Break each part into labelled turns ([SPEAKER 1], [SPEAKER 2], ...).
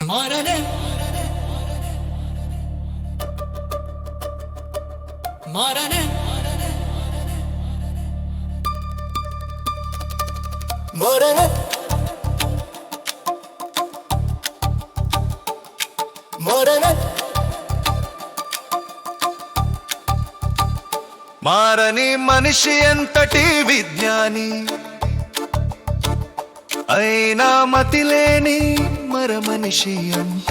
[SPEAKER 1] మారనే మారనే మారనే మారనే
[SPEAKER 2] మారని మనిషి ఎంతటి విజ్ఞాని అయినా మతిలేని మరమనిషి అంట.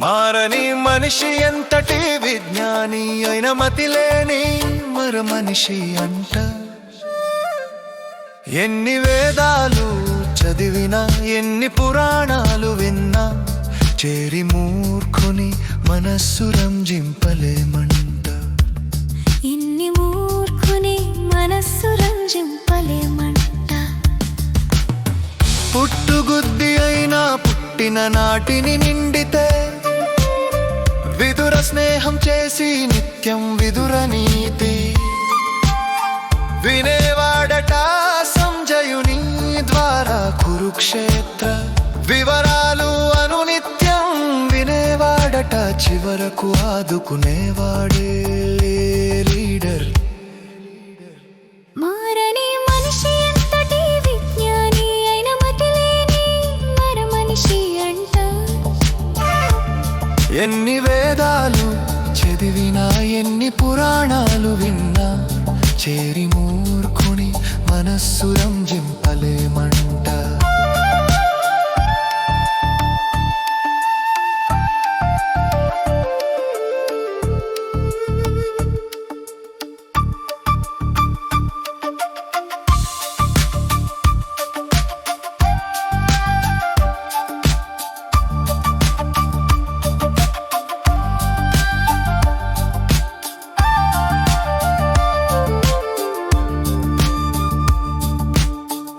[SPEAKER 2] మారని మనిషి ఎంతటి విజ్ఞాని అయినా మతిలేని మరమనిషి అంట. ఎన్ని వేదాలు చదివినా ఎన్ని పురాణాలు విన్నా చేరి మూర్ఖుని మనస్సు రంజింపలేమంట.
[SPEAKER 3] ఇన్ని మూర్ఖుని మనస్సు రంజింపలేమంట.
[SPEAKER 2] పుట్టుగుద్ది అయినా పుట్టిన నాటిని నిండితే విదుర స్నేహం చేసి నిత్యం విదుర నీతి వినేవాడట సంజయుని ద్వారా కురుక్షేత్ర వివరాలు అనునిత్యం వినేవాడట చివరకు ఆదుకునేవాడే లీడర్.
[SPEAKER 3] మారని మనిషి ఎంతటి విజ్ఞాని అయిన మతిలేని మరమనిషి అంట.
[SPEAKER 2] ఎన్ని వేదాలు చదివినా ఎన్ని పురాణాలు విన్నా చేరి మూర్ఖుని మనస్సు రంజింపలేమంట.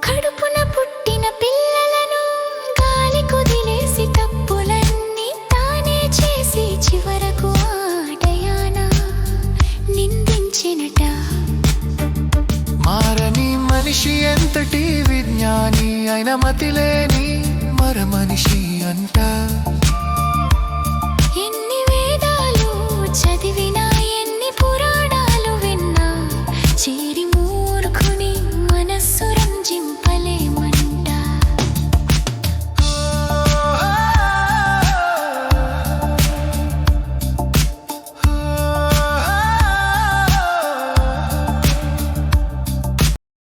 [SPEAKER 3] కడుపున పుట్టిన పిల్లలను గాలి కుదిలేసి తప్పులన్నీ తానే చేసి చివరకు ఆటయాన నిందించినట.
[SPEAKER 2] మారని మనిషి ఎంతటి విజ్ఞాని అయిన మతిలేని మరమనిషి అంట.
[SPEAKER 3] ఎన్ని వేదాలు చదివినా ఎన్ని పురాణాలు విన్నా చేరి